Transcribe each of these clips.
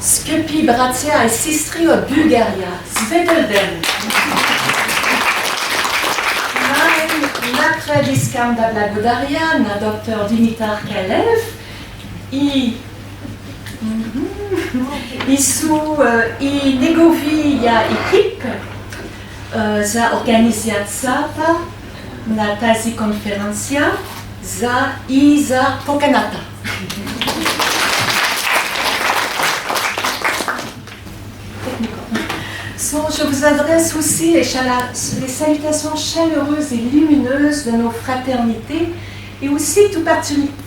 Skëpi Bratia e Sistri od Bulgaria, Svedelden. Na krediskam da Blagodaria, na dr Dimitar Kalev, i negovija ekip za organizacata na tazi konferencja za pokanata. Je vous adresse aussi les salutations chaleureuses et lumineuses de nos fraternités et aussi tout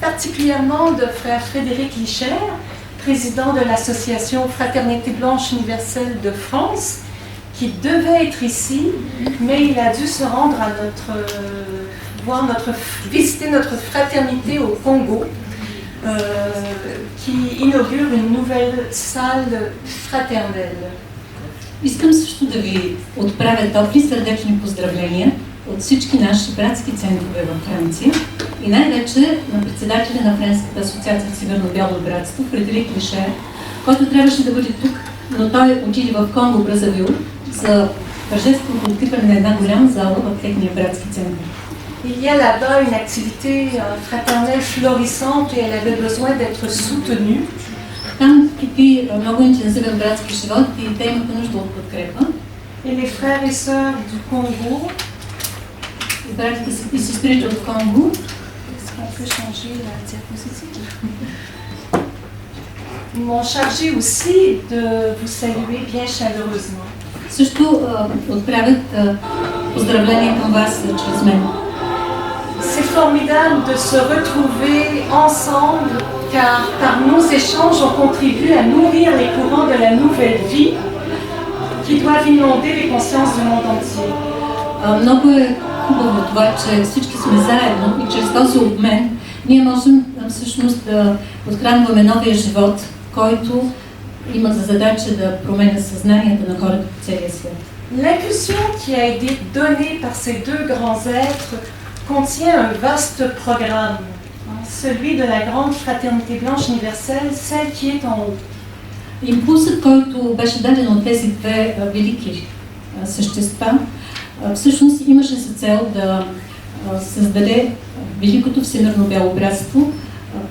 particulièrement de frère Frédéric Licher, président de l'association Fraternité Blanche Universelle de France, qui devait être ici, mais il a dû se rendre à visiter notre fraternité au Congo, qui inaugure une nouvelle salle fraternelle. Искам също да ви отправя топли сърдечни поздравления от всички наши братски центрове във Франция и най-вече на председателя на Френската асоциация Всемирно бяло братство, Фредерик Лишер, който трябваше да бъде тук, но той отиде в Конго Бразавил за тържественото откриване на една голяма зала в техния братски център. Il y a là-bas une activité fraternelle florissante et elle avait besoin d'être soutenue. Там кипи много интензивен братски живот и те имат нужда от подкрепа. Et les frères et sœurs du Congo, и братите и сестрите от Конго, est-ce qu'on peut changer la diapositive? Ils m'ont chargé aussi de vous saluer bien chaleureusement. Също отправят поздравления към вас чрез мен. C'est formidable de se retrouver ensemble car par nos échanges on contribue à nourrir les courants de la nouvelle vie qui doivent inonder les consciences du monde entier. Много е хубаво това, че всички сме заедно и чрез този обмен ние можем всъщност да подхранваме новия живот, който има за задача да променя съзнанията на хората по целия свят. L'impulsion qui a été donnée par ces deux grands êtres contient un vaste programme, celui de la grande fraternité blanche universelle, celle qui est en haut. Импулсът, който беше даден от тези две велики същества, всъщност имаше за цел да създаде великото всемирно бяло братство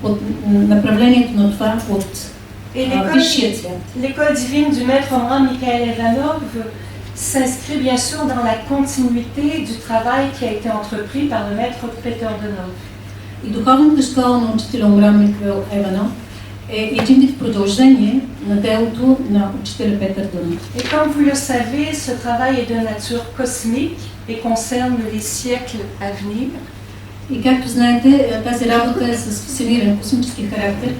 под направлението на това от висшия свят. L'école divine du maître Omran Mikhaël Ivanov s'inscrit bien sûr dans la continuité du travail qui a été entrepris par le maître Peter Donov. И духовната школа на учителя Омран Михаил Иванов е един вид продължение на делото на учителя Петър Дънов. Et comme vous le savez, ce travail est de nature cosmique et concerne les siècles à venir. И както знаете, тази работа е с всемирен космически характер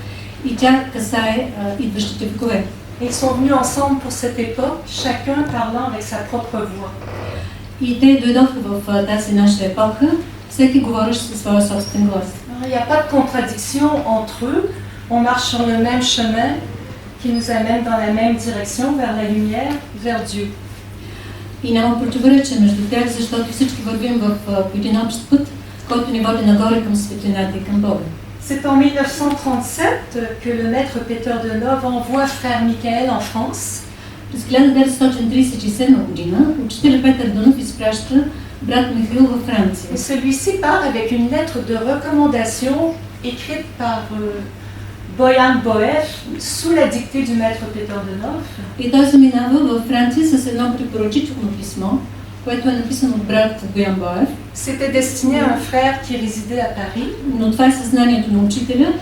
и тя касае идващите векове. Ils sont venus ensemble pour cette époque, chacun parlant avec sa propre voix. И те дойдоха в тази наша епоха, всеки говореше със своя собствен глас. Il n'y a pas de contradiction entre eux, on marche sur le même chemin qui nous amène dans la même direction, vers la lumière, vers Dieu. И няма противоречие между тях, защото всички вървим в един общ път, който ни води нагоре към светлината и към Бога. C'est en 1937 que le maître Peter Donov envoie frère Michael en France. През 1937 година учителя Петър Дънов изпраща брат Михаил във Франция. Et celui-ci part avec une lettre de recommandation écrite par Boyan Boev sous la dictée du maître Peter Donov. И той заминава във Франция с едно препоръчително писмо, което е написано от брат Боян Боев. C'était destiné à un frère qui résidait à Paris. Но това е съзнанието на учителя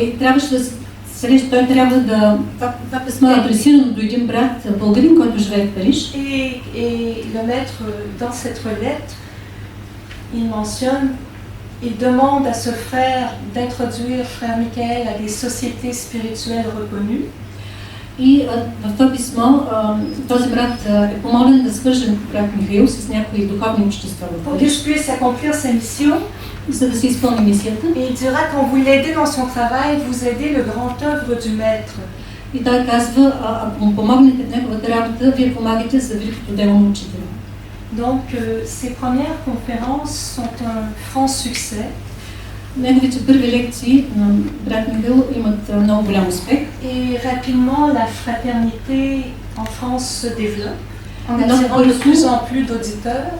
и трябваше да той трябва да... Това писмо е адресирано до един брат българин, който живее в Париж. Et le maître, dans cette lettre, il mentionne, il demande à ce frère d'introduire frère Michael à des sociétés spirituelles reconnues. И в това писмо този брат е помолен да свърже брат Михаил с някои духовни общества в Париж. Pour qu'il puisse accomplir sa mission. За да се изпълни мисията. Et il dira quand vous l'aidez dans son travail, vous aidez le grand œuvre du maître. И той казва, ако му помогнете в неговата работа, вие помагате за великото дело на учителя. Donc ces premières conférences sont un franc succès. Неговите първи лекции на брат Михаил имат много голям успех. Et rapidement, la fraternité en France se développe, en attirant de plus en plus d'auditeurs.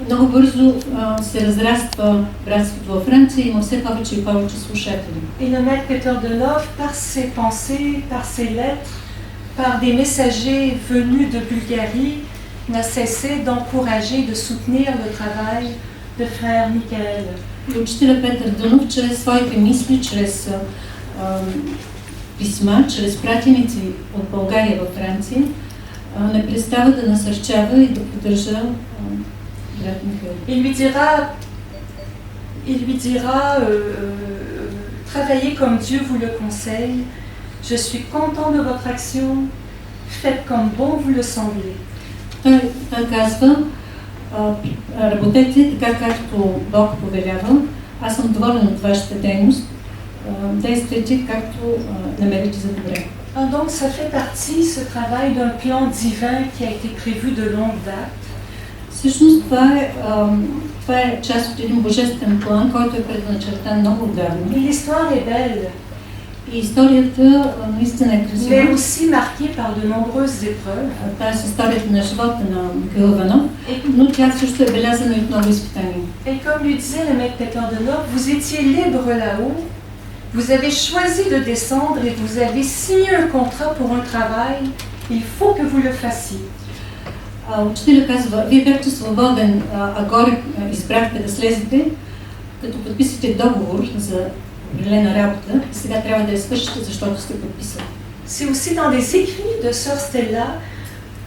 Много бързо се разраства братството във Франция и има все повече и повече слушатели. Et le maître Peter de Love, par ses pensées, par ses lettres, par des messagers venus de Bulgarie, n'a cessé d'encourager, de soutenir le travail de frère Michael. Учителя Петър Дънов, чрез своите мисли, чрез писма, чрез пратеници от България във Франция, не престава да насърчава и да поддържа брат Михаил. Il lui dira travaillez comme Dieu vous le conseille. Je suis content de votre action. Faites comme bon vous le semblez. Той казва, работете така, както Бог повелява. Аз съм доволен от вашата дейност. Действайте както намерите за добре. Donc ça fait partie, ce travail, d'un plan divin qui a été prévu de longue date. Всъщност това е част от един божествен план, който е предначертан много отдавна. Et l'histoire est belle. И историята наистина е красива. Mais aussi marquée par de nombreuses épreuves. Това е историята на живота на Михаил Иванов, но тя също е белязана и от много изпитания. Et comme lui disait le maître Peter de Love, vous étiez libre là-haut, vous avez choisi de descendre et vous avez signé un contrat pour un travail, il faut que vous le fassiez. Учителя казва, вие бяхте свободен, а горе избрахте да слезете, като подписате договор за определена работа и сега трябва да я свършите, защото сте подписали. C'est aussi dans les écrits de Sœur Stella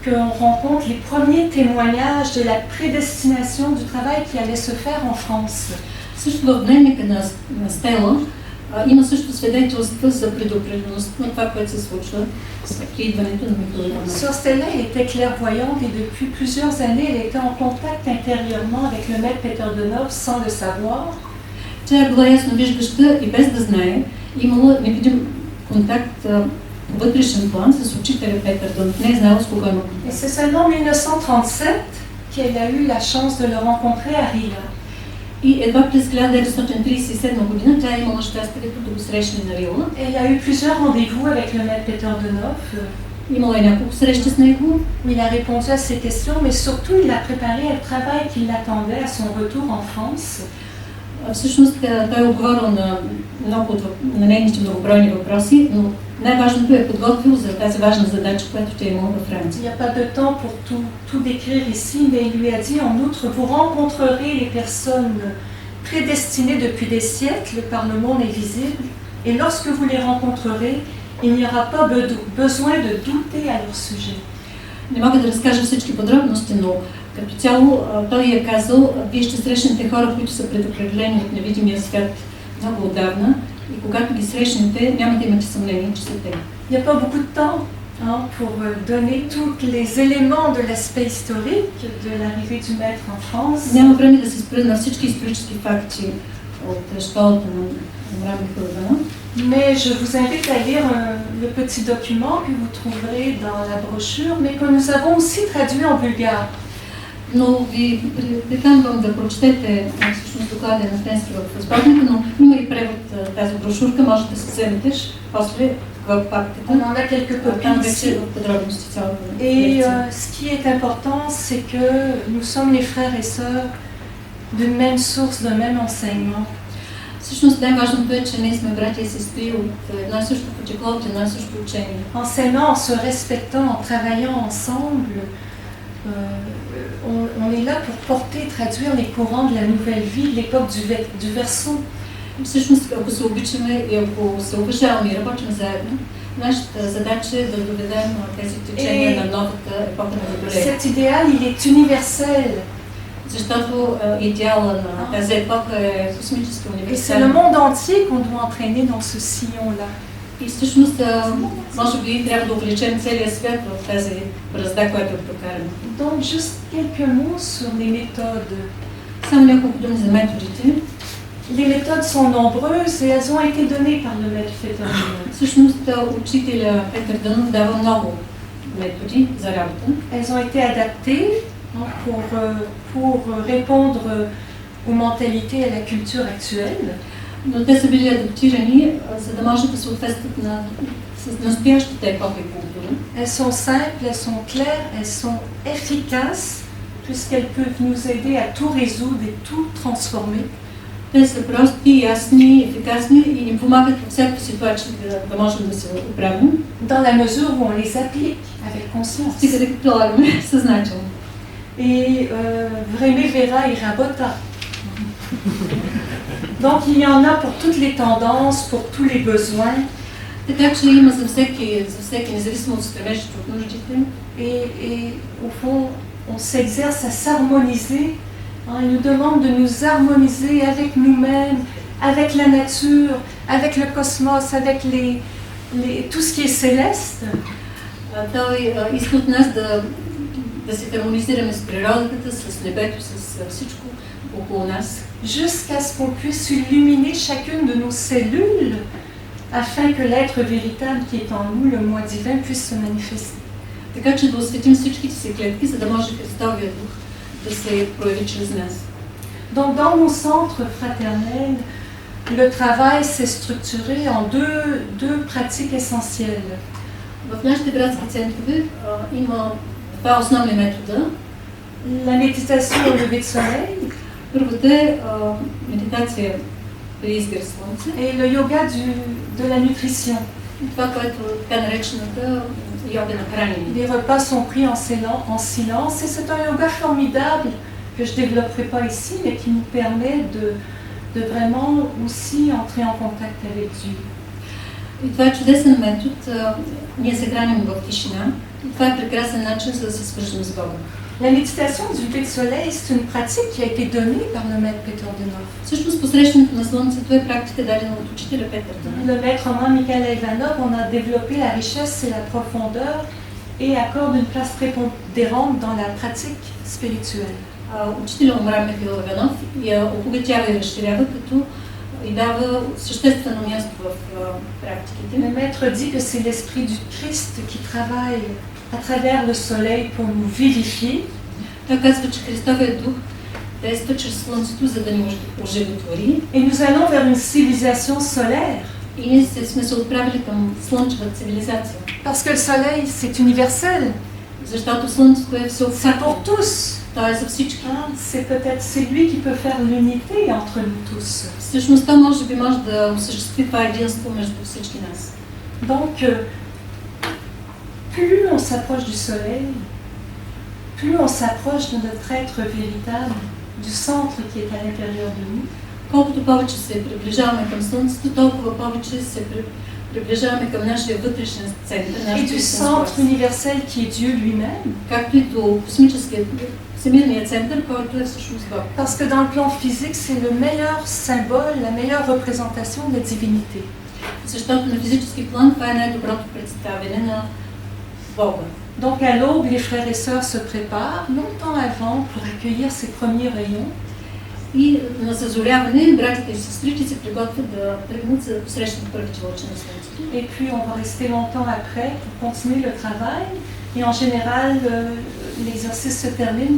qu'on rencontre les premiers témoignages de la prédestination du travail qui allait se faire en France. Също в дневника на Стела има също свидетелства за предопределеността на това, което се случва при идването на Михаил Иванов. Sœur Stella, elle était clairvoyante et depuis plusieurs années, elle était en contact intérieurement avec le maître Peter de Love sans le savoir. Тя е била ясно виждаща и без да знае, имала невидим контакт вътрешен план с учителя Петър Дънов. Не е знаела с кого има контакт. Et c'est seulement en 1937 qu'elle a eu la chance de le rencontrer à Riga. И едва през 1937 година тя е имала щастието да го срещне на Рила. Elle a eu plusieurs rendez-vous avec le maître Peter de Love. Имала е няколко срещи с него. Il a répondu à ses questions, mais surtout il a préparé un travail qui l'attendait à son retour en France. Всъщност той е отговорил на много на нейните многобройни въпроси, но най-важното е подготвил за тази важна задача, която тя имала във Франция. Il n'y a pas de temps pour tout décrire ici, mais il lui a dit en outre, vous rencontrerez les personnes prédestinées depuis des siècles par le monde invisible, et lorsque vous les rencontrerez, il n'y aura pas besoin de douter à leur sujet. Не мога да разкажа всички подробности, но като цяло той е казал, вие ще срещнете хора, които са предопределени от невидимия свят много отдавна и когато ги срещнете, няма да имате съмнение, че са те. Il n'y a pas beaucoup de temps pour donner tous les éléments de l'aspect historique de l'arrivée du maître en France. Няма време да се спра на всички исторически факти от школата на Михаил Иванов. Mais je vous invite à lire le petit document que vous trouverez dans la brochure, mais que nous avons aussi traduit en bulgare. Но ви приканвам да прочетете всъщност доклада на френски в сборника, но има и превод тази брошурка, може да се вземете после в папката. On en a quelques copies ici. Et ce qui est important, c'est que nous sommes les frères et sœurs d'une même source, d'un même enseignement. Всъщност най-важното е, че ние сме братя и сестри от едно и също потекло, от едно и също учение. Enseignant, en se respectant, en travaillant ensemble, on est là pour porter et traduire les courants de la nouvelle vie, de l'époque du Verseau. Всъщност, ако се обичаме и ако се уважаваме и работим заедно, нашата задача е да доведем тези течения на новата епоха на Водолея. Cet idéal, il est universel. Защото идеала на тази епоха е космически универсален. Et c'est le monde entier qu'on doit entraîner dans ce sillon-là. И всъщност, може би, трябва да увлечем целия свят в тази бразда, която е прокарана. Donc, juste quelques mots sur les méthodes. Само няколко думи за методите. Les méthodes sont nombreuses et elles ont été données par le maître Peter Dønov. Всъщност, учителя Петър Дънов дава много методи за работа. Elles ont été adaptées pour répondre aux mentalités et à la culture actuelle. Но те са били адаптирани, за да може да съответстват на настоящата епоха и култура. Elles sont simples, elles sont claires, elles sont efficaces, puisqu'elles peuvent nous aider à tout résoudre et tout transformer. Те са прости, ясни, ефикасни и ни помагат във всяка ситуация да можем да се оправим. Dans la mesure où on les applique avec conscience. Стига да ги прилагаме съзнателно. Et Vreme Vera et Rabota. Donc il y en a pour toutes les tendances, pour tous les besoins. Така че има за всеки, независимо от стремежите, от нуждите. Et au fond, on s'exerce à s'harmoniser. Il nous demande de nous harmoniser avec nous-mêmes, avec la nature, avec le cosmos, avec tout ce qui est céleste. Той иска от нас да се хармонизираме с природата, с небето, с всичко около нас. Jusqu'à ce qu'on puisse illuminer chacune de nos cellules afin que l'être véritable qui est en nous, le moi divin, puisse se manifester. Така че да осветим всичките си клетки, за да може Христовия дух да се прояви чрез нас. Donc dans nos centres fraternels, le travail s'est structuré en deux pratiques essentielles. В нашите градски центрове има два основни метода. La méditation au lever de soleil. Първата е медитация при изгрев слънце. Et le yoga de la nutrition. Това, което така наречената йога на хранене. Les repas sont pris en silence et c'est un yoga formidable que je ne développerai pas ici, mais qui nous permet de vraiment aussi entrer en contact avec Dieu. И това е чудесен метод. Ние се храним в тишина. И това е прекрасен начин за да се свържем с Бога. La méditation du lever de soleil, c'est une pratique qui a été donnée par le maître Peter Denov. Всъщност посрещането на слънцето е практика дадена от учителя Петър Денов. Le maître romain Mikhail Ivanov, on a développé la richesse et la profondeur et accorde une place prépondérante dans la pratique spirituelle. Учителя Омран Михаил Иванов я обогатява и разширява, като и дава съществено място в практиките. Le maître dit que c'est l'esprit du Christ qui travaille à travers le soleil pour nous vivifier. Той казва, че Христовият дух действа чрез слънцето, за да ни оживотвори. Et nous allons vers une civilisation solaire. И ние сме се отправили към слънчева цивилизация. Parce que le soleil, c'est universel. Защото слънцето е всеобхватно. C'est pour tous. То е за всички. C'est peut-être lui qui peut faire l'unité entre nous tous. Всъщност то може да осъществи това единство между всички нас. Donc, plus on s'approche du soleil, plus on s'approche de notre être véritable, du centre qui est à l'intérieur de nous. Колкото повече се приближаваме към слънцето, толкова повече се приближаваме към нашия вътрешен център, Et du centre universel qui est Dieu lui-même. Както и до космическия, всемирния център, който е всъщност Бог. Parce que dans le plan physique, c'est le meilleur symbole, la meilleure représentation de la divinité. Защото на физически план това е най-доброто представяне на Бога. Donc à l'aube, les frères et sœurs se préparent longtemps avant pour accueillir ces premiers rayons. И на зазоряване братите и сестрите се приготвят да тръгнат за да посрещнат първите лъчи на слънцето. Et puis on va rester longtemps après pour continuer le travail. Et en général, l'exercice se termine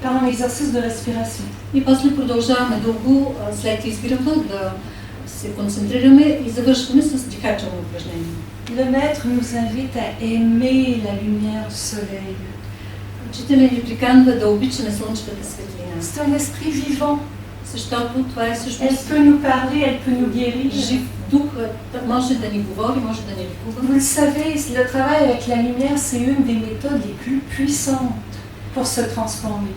par un exercice de respiration. И после продължаваме дълго след изгрева да се концентрираме и завършваме с дихателно упражнение. Le maître nous invite à aimer la lumière du soleil. Учителя ни приканва да обичаме слънчевата светлина. C'est un esprit vivant. Защото това е Elle всъщност peut nous parler, elle peut nous guérir. жив дух, може да ни говори, може да ни лекува. Vous le savez, le travail avec la lumière, c'est une des méthodes les plus puissantes pour se transformer.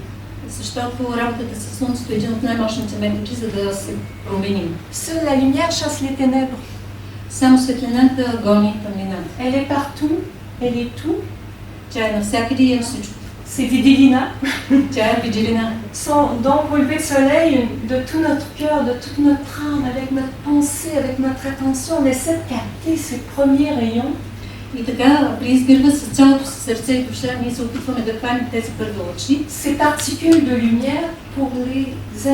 Защото работата с слънцето е един от най-мощните методи, за да се променим. Seule la lumière chasse les ténèbres. Само светлината гони тъмнината. Elle est partout, elle est tout. Тя е навсякъде и е всичко. C'est Vidilina. Тя е виделина. Donc au lever de soleil, de tout notre cœur, de toute notre âme, avec notre pensée, avec notre attention, on essaie de capter ces premiers rayons. И така, при изгрева с цялото си сърце и душа, ние се опитваме да хванем тези първи лъчи. Ces particules de lumière pour les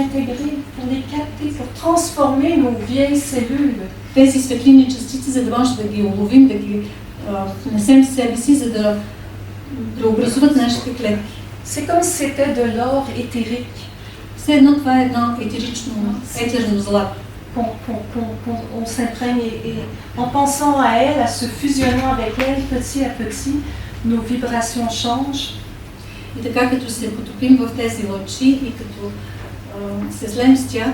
intégrer, pour les capter, pour transformer nos vieilles cellules. Тези светлини частици, за да може да ги уловим, да ги внесем в себе си, за да преобразуват нашите клетки. C'est comme si c'était de l'or éthérique. Все едно това е едно етерично, етерно злато. qu'on s'imprègne et en pensant à elle, à se fusionnant avec elle, petit à petit, nos vibrations changent. И така, като се потопим в тези лъчи и като се слеем с тях,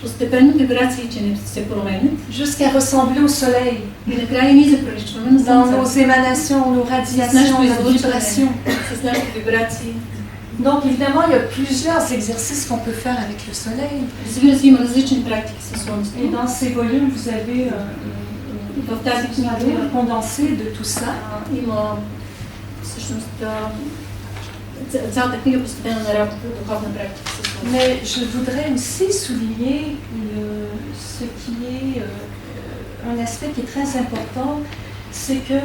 постепенно вибрациите ни се променят. Jusqu'à ressembler au soleil. И накрая ние заприличваме на Dans Слънцето. nos émanations, nos radiations, nos vibrations. С нашите вибрации. Donc évidemment, il y a plusieurs exercices qu'on peut faire avec le soleil. Разбира се, има различни практики със Слънцето. Et dans ces volumes, vous avez В тази книга un condensé de tout ça. има всъщност цялата книга посветена на работа, духовна практика със Слънцето. Mais je voudrais aussi souligner ce qui est un aspect qui est très important, c'est que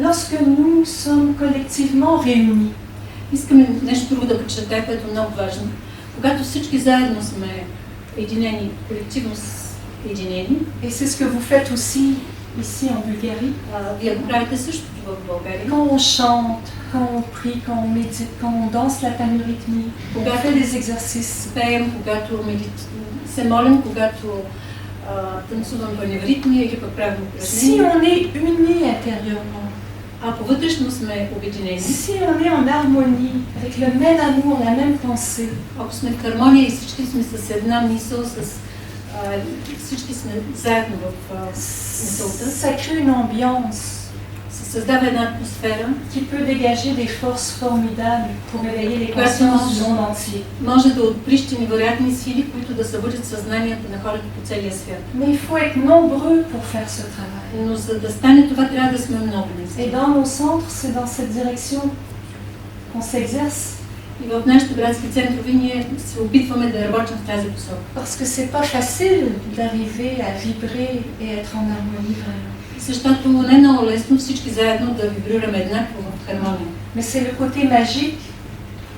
lorsque nous sommes collectivement réunis, Искаме нещо друго да подчертая, което е много важно. Когато всички заедно сме единени, колективно единени, et c'est ce que vous faites aussi ici en Bulgarie, вие го правите същото в България. quand on chante, quand on prie, quand on médite, quand on danse la panrythmie, on fait des exercices. Пеем, когато се молим, когато танцувам паневритмия или пък правим Si упражнения. on est unis intérieurement, Ако вътрешно сме обединени, si on est en harmonie, avec le même amour, la même pensée, ако сме в хармония и всички сме с една мисъл, всички сме заедно в мисълта, ça crée une ambiance се създава една атмосфера, qui peut dégager des forces formidables pour éveiller les consciences du monde entier. може да отприщи невероятни сили, които да събудят съзнанията на хората по целия свят. Mais il faut être nombreux pour faire ce travail. Но за да стане това, трябва да сме много Et наистина. dans nos centres, c'est dans cette direction qu'on s'exerce. И в нашите братски центрове ние се опитваме да работим в тази посока. Parce que c'est pas facile d'arriver à vibrer et être en harmonie vraiment. Защото не е много лесно всички заедно да вибрираме еднакво в хармония. Mais c'est le côté magique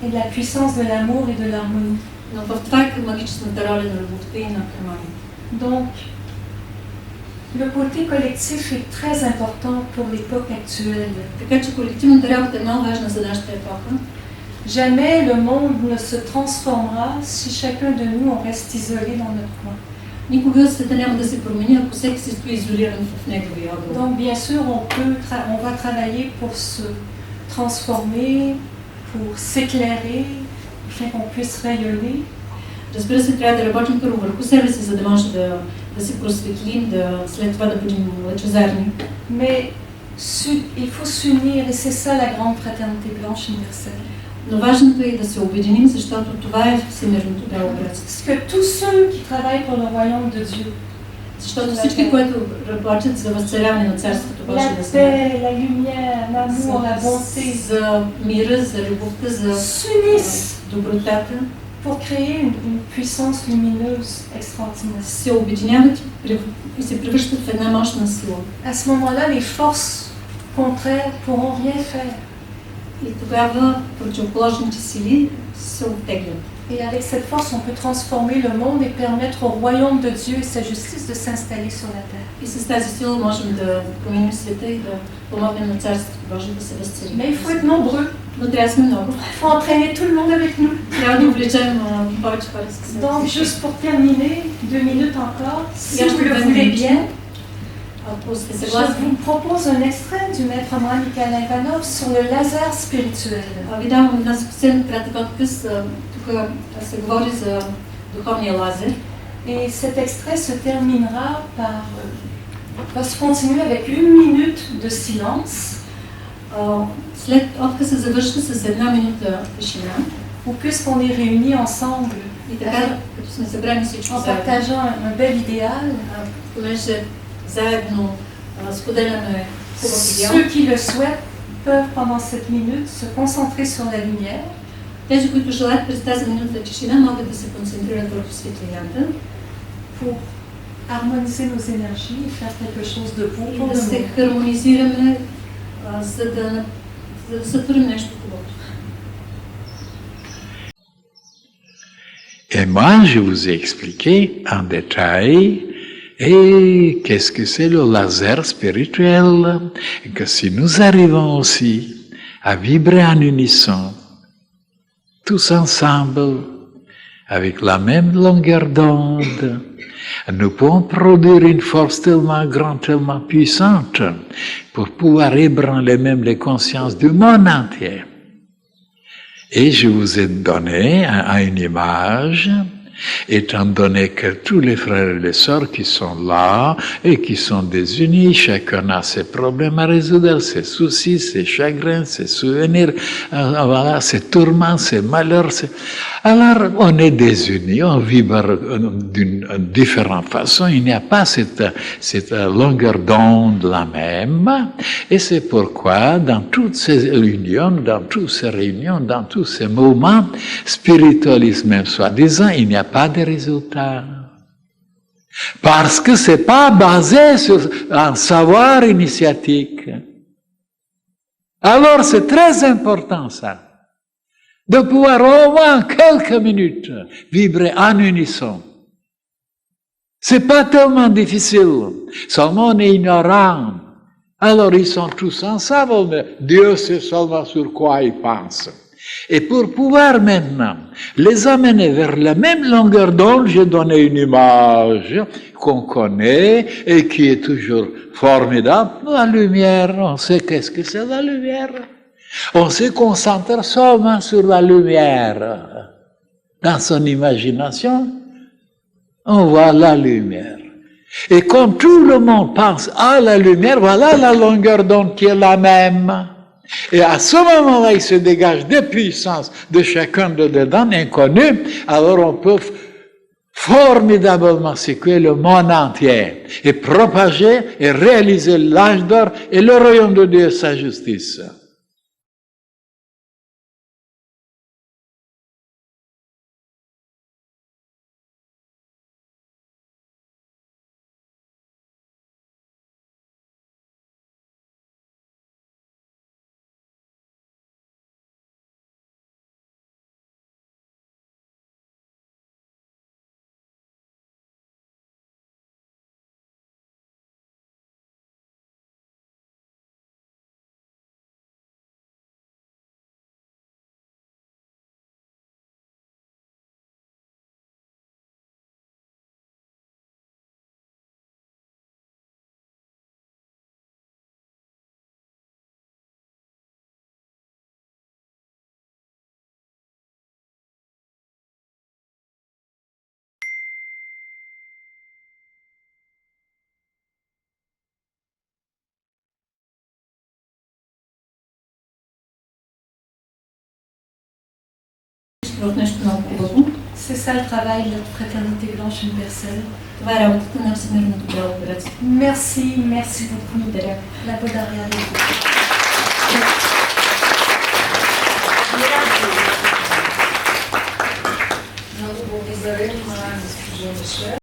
et de la puissance de l'amour et de l'harmonie. Но в това е магическата роля на любовта и на хармонията. Donc, le côté collectif est très important pour l'époque actuelle. Така че колективната работа е много важна за нашата епоха. Jamais le monde ne se transformera si chacun de nous on reste isolé dans notre coin. Никога света няма да се промени, ако всеки се стои изолиран в неговия ъгъл. Donc bien sûr, on va travailler pour se transformer, pour s'éclairer, afin qu'on puisse rayonner. Разбира се, трябва да работим първо върху себе си, за да може да се просветлим, след това да бъдем лъчезарни. Mais il faut s'unir et c'est ça la grande fraternité blanche universelle. Но важното е да се обединим, защото това е всемирното бяло братство. Parce que tous ceux qui travaillent pour le royaume de Dieu, Защото всички, които работят за възцаряване на Царството Божие la на земята, paix, la lumière, l'amour, la bonté, за мира, за любовта, за s'unissent добротата, pour créer une puissance lumineuse extraordinaire. се обединяват и се превръщат в една мощна сила. À ce moment-là, les forces contraires pourront rien faire. И тогава противоположните сили се оттеглят. Et avec cette force, on peut transformer le monde et permettre au royaume de Dieu et sa justice de s'installer sur la terre. И с тази сила можем да променим света и да помогнем на Царството Божие да се възцари. Mais il faut être nombreux. Но трябва да сме много. Il faut entraîner tout le monde avec nous. Трябва да увлечем повече хора с себе Donc, си. juste pour terminer, 2 minutes encore, si Я vous ще le дам voulez минути. bien, Ако сте je съгласни, vous propose un extrait du maître Abraham Mikhail Ivanov sur le laser spirituel. ви давам една съвсем кратък отказ. Тук се говори за духовния лазер. Et cet extrait se terminera par... va se continuer avec 1 minute de silence, След отказа завършва с една минута тишина. où puisqu'on est réunis ensemble, И така, като сме събрани всички en заедно, partageant un bel idéal, понеже заедно споделяме хубав идеал, ceux qui le souhaitent peuvent pendant cette minute se concentrer sur la lumière, тези, които желаят през тази минута тишина, могат да се концентрират върху светлината pour harmoniser nos énergies et faire quelque chose de beau и pour да le се monde. хармонизираме, за да сътворим нещо хубаво. Et moi, je vous ai expliqué en détail qu'est-ce que c'est le laser spirituel, et que si nous arrivons aussi à vibrer en unisson, tous ensemble, avec la même longueur d'onde, Nous pouvons produire une force tellement grande, tellement puissante pour pouvoir ébranler même les consciences du monde entier. Et je vous ai donné une image, étant donné que tous les frères et les sœurs qui sont là et qui sont désunis, chacun a ses problèmes à résoudre, ses soucis, ses chagrins, ses souvenirs, voilà, ses tourments, ses malheurs. Alors, on est désunis, on vibre d'une différente façon, il n'y a pas cette longueur d'onde la même, et c'est pourquoi dans toutes ces unions, dans toutes ces réunions, dans tous ces moments, spiritualisme même soi-disant, il n'y a pas de résultat. Parce que c'est pas basé sur un savoir initiatique. Alors c'est très important ça, de pouvoir au moins quelques minutes vibrer en unisson. C'est pas tellement difficile, seulement on est ignorant. Alors ils sont tous ensemble, mais Dieu sait seulement sur quoi ils pensent. Et pour pouvoir maintenant les amener vers la même longueur d'onde, j'ai donné une image qu'on connaît et qui est toujours formidable. La lumière, on sait qu'est-ce que c'est la lumière. On se concentre seulement sur la lumière. Dans son imagination, on voit la lumière. Et comme tout le monde pense à la lumière, voilà la longueur d'onde qui est la même. Et à ce moment-là, il se dégage des puissances de chacun de dedans, inconnues, alors on peut formidablement secouer le monde entier et propager et réaliser l'âge d'or et le royaume de Dieu et sa justice. C'est ça le travail de Fraternité Blanche Universelle. Това е работата на Всемирното бяло братство. Merci, merci beaucoup. Благодаря. La благодаря ви. Много благодарим на госпожа Мишел.